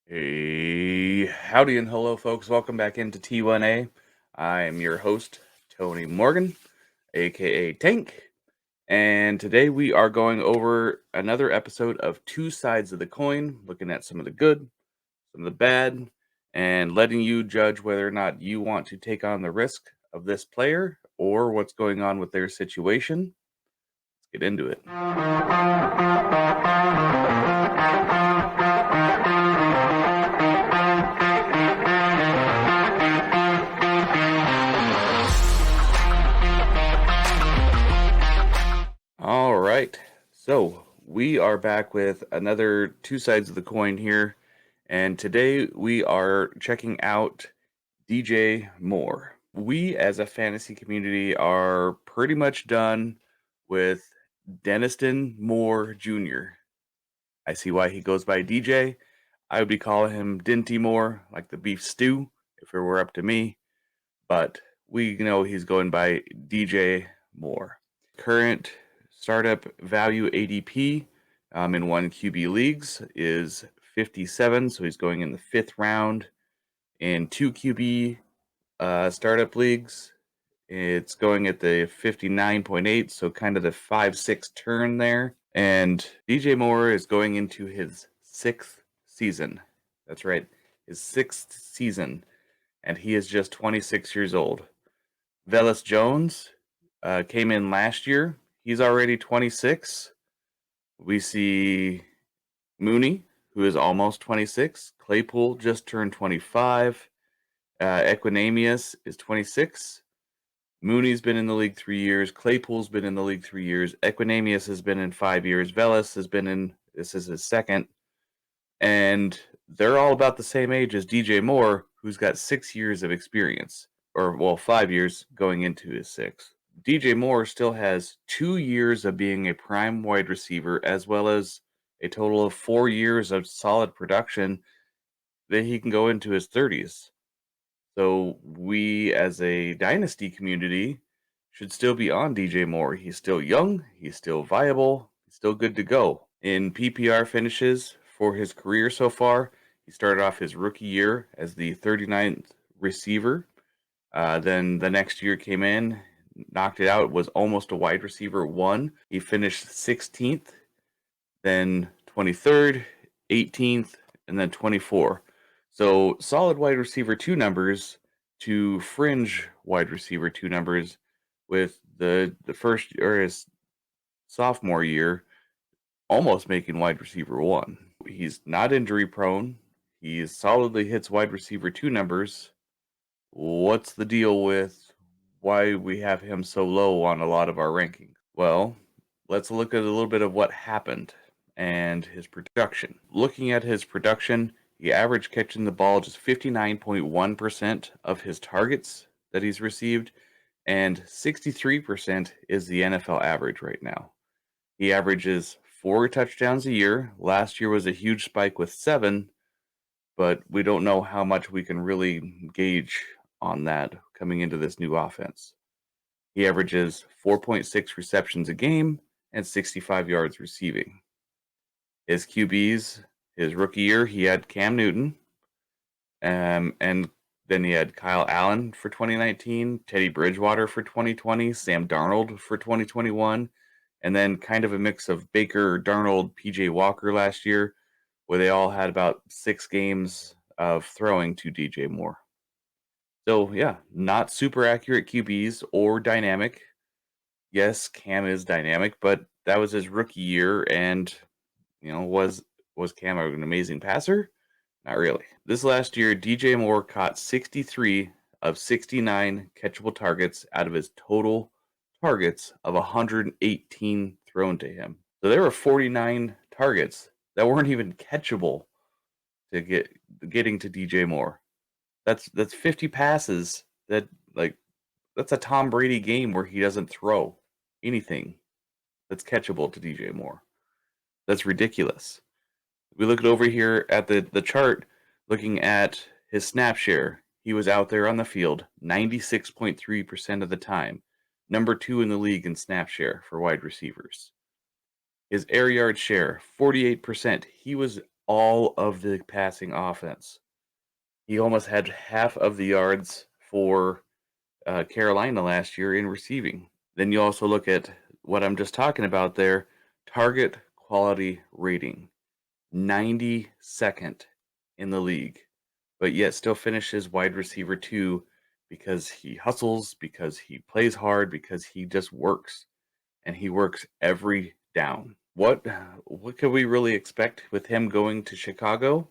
Hey, howdy and hello, folks. Welcome back into T1A. I am your host, Tony Morgan, aka Tank, and today we are going over another episode of Two Sides of the Coin, looking at some of the good, some of the bad, and letting you judge whether or not you want to take on the risk of this player or what's going on with their situation. Let's get into it. All right. So we are back with another Two Sides of the Coin here. And today we are checking out DJ Moore. We as a fantasy community are pretty much done with Deniston Moore Jr. I see why he goes by DJ. I would be calling him Dinty Moore, like the beef stew, if it were up to me. But we know he's going by DJ Moore. Current startup value ADP in one QB leagues is 57, so he's going in the fifth round. In two QB startup leagues, it's going at the 59.8, so kind of the 5-6 turn there. And DJ Moore is going into his sixth season. That's right, his sixth season, and he is just 26 years old. Velus Jones came in last year. He's already 26. We see Mooney, who is almost 26. Claypool just turned 25. Equinemius is 26. Mooney's been in the league 3 years. Claypool's been in the league 3 years. Equinemius has been in 5 years. Velus has been in, this is his second. And they're all about the same age as DJ Moore, who's got 6 years of experience. Or, well, 5 years going into his sixth. DJ Moore still has 2 years of being a prime wide receiver, as well as a total of 4 years of solid production that he can go into his 30s. So we, as a dynasty community, should still be on DJ Moore. He's still young, he's still viable, he's still good to go. In PPR finishes for his career so far, he started off his rookie year as the 39th receiver. Then the next year came in, knocked it out, was almost a wide receiver one. He finished 16th, then 23rd, 18th, and then 24. So solid wide receiver two numbers to fringe wide receiver two numbers, with the first or his sophomore year almost making wide receiver one. He's not injury prone. He solidly hits wide receiver two numbers. What's the deal with why we have him so low on a lot of our rankings? Well, let's look at a little bit of what happened and his production. Looking at his production, he averaged catching the ball just 59.1% of his targets that he's received, and 63% is the NFL average right now. He averages 4 touchdowns a year. Last year was a huge spike with 7, but we don't know how much we can really gauge on that coming into this new offense. He averages 4.6 receptions a game and 65 yards receiving. His QBs, his rookie year, he had Cam Newton, and then he had Kyle Allen for 2019, Teddy Bridgewater for 2020, Sam Darnold for 2021, and then kind of a mix of Baker, Darnold, PJ Walker last year, where they all had about 6 games of throwing to DJ Moore. So, yeah, not super accurate QBs or dynamic. Yes, Cam is dynamic, but that was his rookie year, and was Cam an amazing passer? Not really. This last year, DJ Moore caught 63 of 69 catchable targets out of his total targets of 118 thrown to him. So there were 49 targets that weren't even catchable to getting to DJ Moore. That's 50 passes that, like, that's a Tom Brady game where he doesn't throw anything that's catchable to DJ Moore. That's ridiculous. We look over here at the chart, looking at his snap share. He was out there on the field 96.3% of the time, number 2 in the league in snap share for wide receivers. His air yard share, 48%. He was all of the passing offense. He almost had half of the yards for Carolina last year in receiving. Then you also look at what I'm just talking about there, target quality rating, 92nd in the league, but yet still finishes wide receiver 2 because he hustles, because he plays hard, because he just works, and he works every down. What could we really expect with him going to Chicago?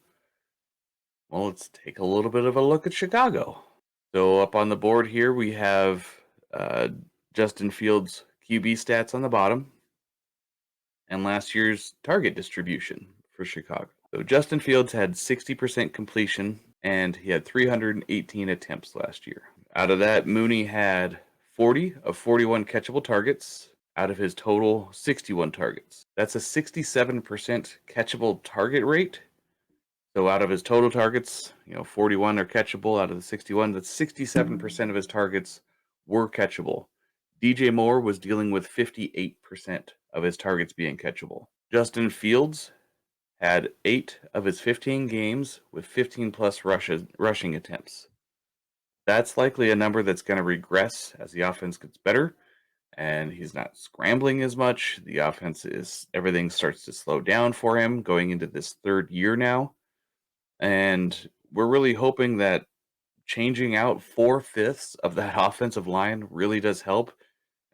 Well, let's take a little bit of a look at Chicago. So up on the board here, we have uh, Justin Fields' QB stats on the bottom and last year's target distribution for Chicago. So Justin Fields had 60% completion and he had 318 attempts last year. Out of that, Mooney had 40 of 41 catchable targets out of his total 61 targets. That's a 67% catchable target rate. So out of his total targets, 41 are catchable out of the 61. That's 67% of his targets were catchable. DJ Moore was dealing with 58% of his targets being catchable. Justin Fields had 8 of his 15 games with 15 plus rushing attempts. That's likely a number that's going to regress as the offense gets better and he's not scrambling as much. The offense everything starts to slow down for him going into this third year now. And we're really hoping that changing out 4/5 of that offensive line really does help.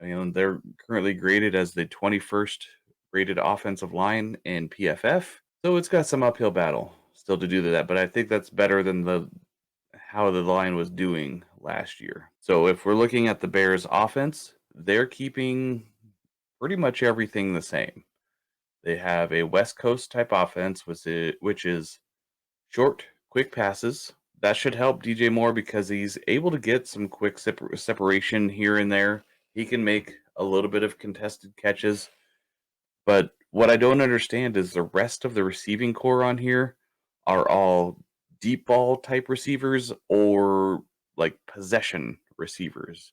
They're currently graded as the 21st rated offensive line in PFF. So it's got some uphill battle still to do that, but I think that's better than how the line was doing last year. So if we're looking at the Bears offense, they're keeping pretty much everything the same. They have a West Coast type offense, which is short, quick passes. That should help DJ Moore because he's able to get some quick separation here and there. He can make a little bit of contested catches. But what I don't understand is the rest of the receiving core on here are all deep ball type receivers or like possession receivers.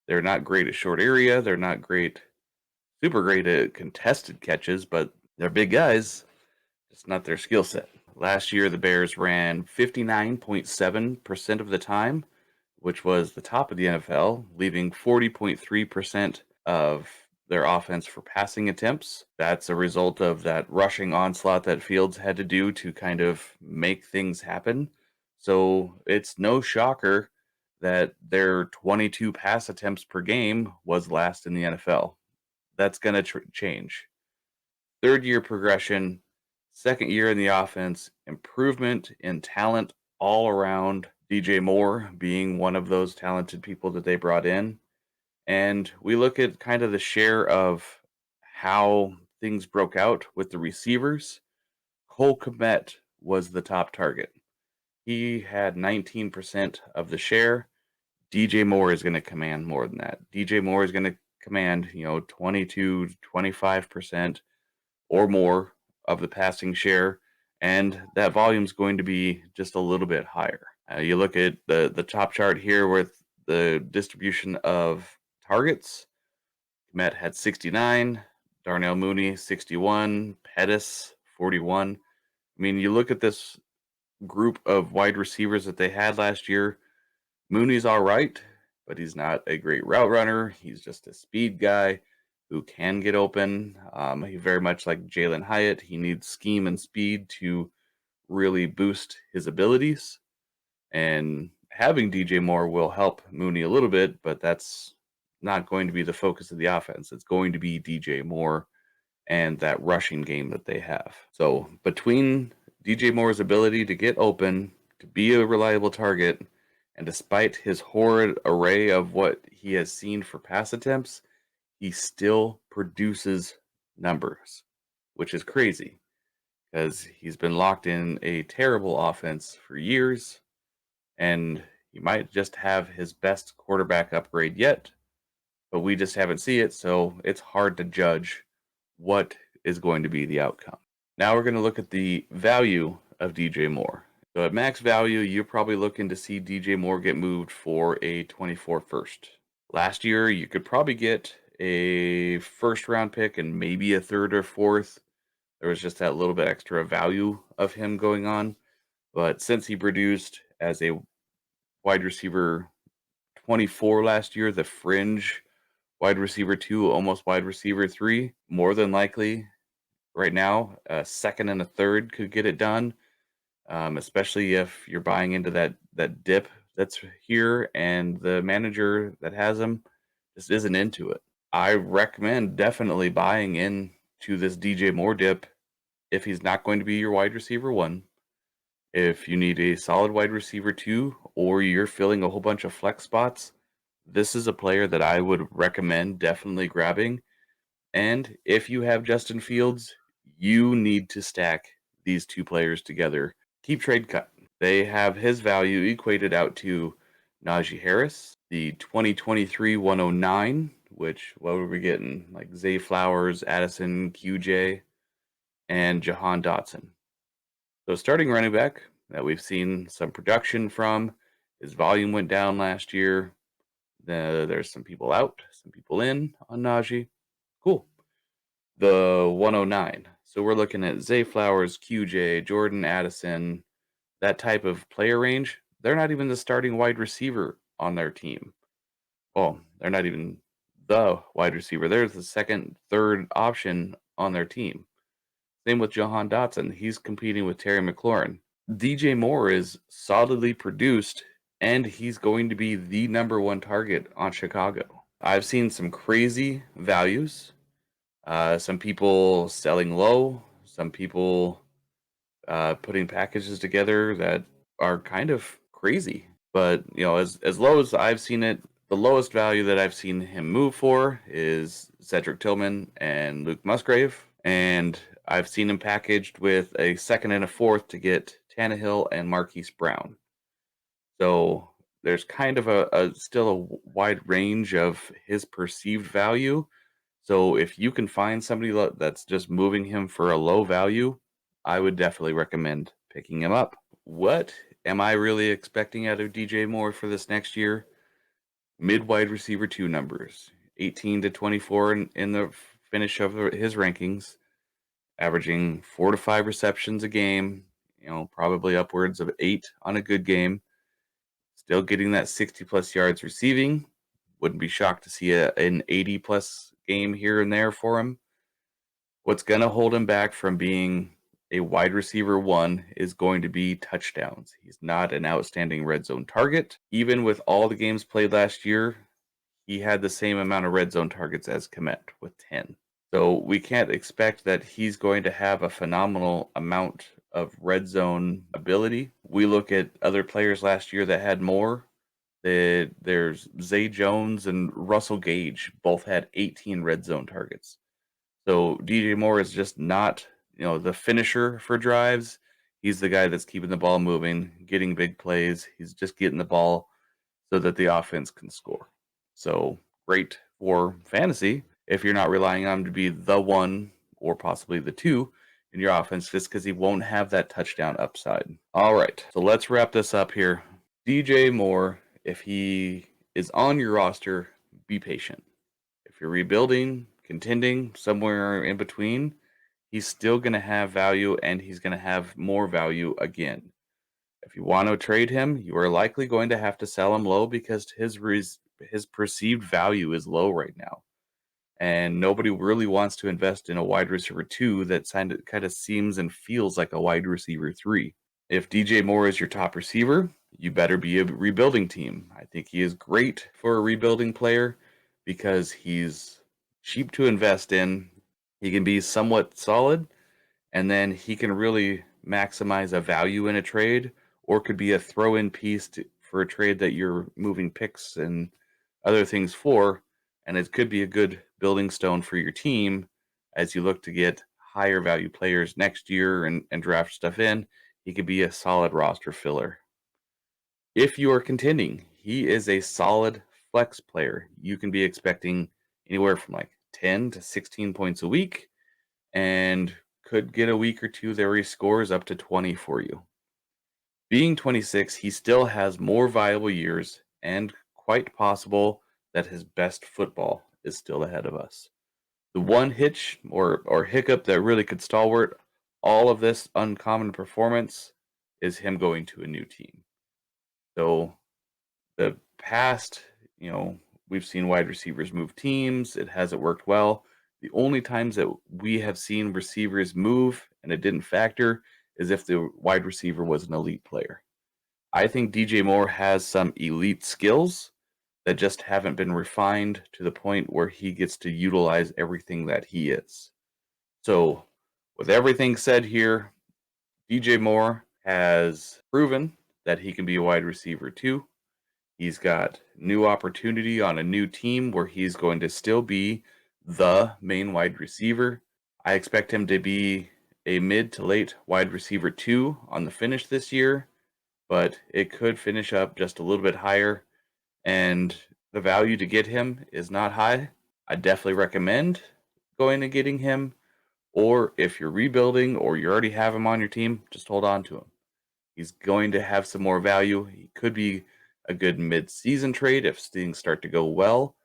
They're not great at short area. They're not super great at contested catches, but they're big guys. It's not their skill set. Last year, the Bears ran 59.7% of the time, which was the top of the NFL, leaving 40.3% of their offense for passing attempts. That's a result of that rushing onslaught that Fields had to do to kind of make things happen. So it's no shocker that their 22 pass attempts per game was last in the NFL. That's going to change. Third year progression, second year in the offense, improvement in talent all around. DJ Moore being one of those talented people that they brought in. And we look at kind of the share of how things broke out with the receivers. Cole Kmet was the top target. He had 19% of the share. DJ Moore is going to command more than that. DJ Moore is going to command, 22, 25% or more of the passing share, and that volume is going to be just a little bit higher. You look at the top chart here with the distribution of targets. Met had 69, Darnell Mooney 61, Pettis 41. I mean, you look at this group of wide receivers that they had last year. Mooney's all right, but he's not a great route runner. He's just a speed guy who can get open. He very much like Jalen Hyatt. He needs scheme and speed to really boost his abilities. And having DJ Moore will help Mooney a little bit, but that's not going to be the focus of the offense. It's going to be DJ Moore and that rushing game that they have. So between DJ Moore's ability to get open, to be a reliable target, and despite his horrid array of what he has seen for pass attempts, he still produces numbers, which is crazy because he's been locked in a terrible offense for years, and he might just have his best quarterback upgrade yet, but we just haven't seen it, so it's hard to judge what is going to be the outcome. Now we're going to look at the value of DJ Moore. So at max value, you're probably looking to see DJ Moore get moved for a 24 first. Last year, you could probably get a first round pick and maybe a third or fourth. there was just that little bit extra value of him going on. But since he produced as a wide receiver 24 last year, the fringe wide receiver 2, almost wide receiver 3, more than likely right now, a second and a third could get it done, especially if you're buying into that dip that's here and the manager that has him just isn't into it. I recommend definitely buying in to this DJ Moore dip if he's not going to be your wide receiver 1. If you need a solid wide receiver 2 or you're filling a whole bunch of flex spots, this is a player that I would recommend definitely grabbing. And if you have Justin Fields, you need to stack these two players together. Keep trade cut. They have his value equated out to Najee Harris, the 2023 109, which what were we getting? Like Zay Flowers, Addison, QJ, and Jahan Dotson. So starting running back that we've seen some production from, his volume went down last year. There's some people out, some people in on Najee. Cool. The 109. So we're looking at Zay Flowers, QJ, Jordan Addison, that type of player range. They're not even the starting wide receiver on their team. Well, they're not even the wide receiver. They're the second, third option on their team. Same with Jahan Dotson. He's competing with Terry McLaurin. DJ Moore is solidly produced, and he's going to be the number one target on Chicago. I've seen some crazy values. Some people selling low, some people putting packages together that are kind of crazy. But as low as I've seen it, the lowest value that I've seen him move for is Cedric Tillman and Luke Musgrave, and I've seen him packaged with a second and a fourth to get Tannehill and Marquise Brown. So there's kind of a still a wide range of his perceived value. So if you can find somebody that's just moving him for a low value, I would definitely recommend picking him up. What am I really expecting out of DJ Moore for this next year? Mid wide receiver 2 numbers, 18 to 24 in the finish of his rankings, averaging 4 to 5 receptions a game, probably upwards of 8 on a good game. Still getting that 60 plus yards receiving. Wouldn't be shocked to see an 80 plus game here and there for him. What's going to hold him back from being a wide receiver 1 is going to be touchdowns. He's not an outstanding red zone target. Even with all the games played last year, he had the same amount of red zone targets as Kmet with 10. So we can't expect that he's going to have a phenomenal amount of red zone ability. We look at other players last year that had more. There's Zay Jones and Russell Gage both had 18 red zone targets. So DJ Moore is just not, the finisher for drives. He's the guy that's keeping the ball moving, getting big plays. He's just getting the ball so that the offense can score. So great for fantasy if you're not relying on him to be the 1 or possibly the 2 in your offense, just because he won't have that touchdown upside. All right, so let's wrap this up here. DJ Moore, if he is on your roster, be patient. If you're rebuilding, contending, somewhere in between, he's still going to have value, and he's going to have more value again. If you want to trade him, you are likely going to have to sell him low because his perceived value is low right now. And nobody really wants to invest in a wide receiver 2 that kind of seems and feels like a wide receiver 3. If DJ Moore is your top receiver, you better be a rebuilding team. I think he is great for a rebuilding player because he's cheap to invest in. He can be somewhat solid, and then he can really maximize a value in a trade, or could be a throw-in piece for a trade that you're moving picks and other things for, and it could be a good building stone for your team as you look to get higher value players next year and draft stuff in. He could be a solid roster filler. If you are contending, he is a solid flex player. You can be expecting anywhere from like 10 to 16 points a week, and could get a week or two there where he scores up to 20 for you. Being 26, he still has more viable years, and quite possible that his best football is still ahead of us. The one hitch or hiccup that really could stalwart all of this uncommon performance is him going to a new team. So the past, you know, we've seen wide receivers move teams. It hasn't worked well. The only times that we have seen receivers move and it didn't factor is if the wide receiver was an elite player. I think DJ Moore has some elite skills that just haven't been refined to the point where he gets to utilize everything that he is. So, with everything said here, DJ Moore has proven that he can be a wide receiver too. He's got new opportunity on a new team where he's going to still be the main wide receiver. I expect him to be a mid to late wide receiver 2 on the finish this year, but it could finish up just a little bit higher, and the value to get him is not high. I definitely recommend going and getting him, or if you're rebuilding or you already have him on your team, just hold on to him. He's going to have some more value. He could be a good mid-season trade if things start to go well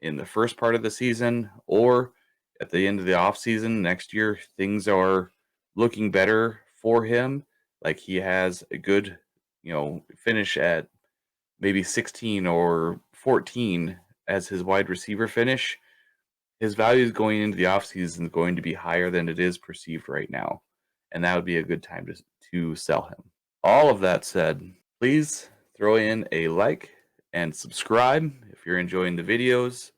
in the first part of the season, or at the end of the offseason next year, things are looking better for him. Like he has a good, finish at maybe 16 or 14 as his wide receiver finish. His value is going into the offseason is going to be higher than it is perceived right now. And that would be a good time to sell him. All of that said, please throw in a like and subscribe if you're enjoying the videos.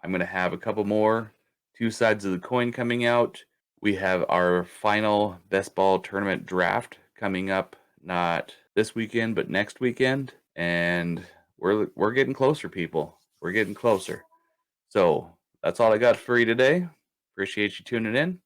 I'm going to have a couple more two sides of the coin coming out. We have our final best ball tournament draft coming up, not this weekend, but next weekend. And we're getting closer, people. We're getting closer. So that's all I got for you today. Appreciate you tuning in.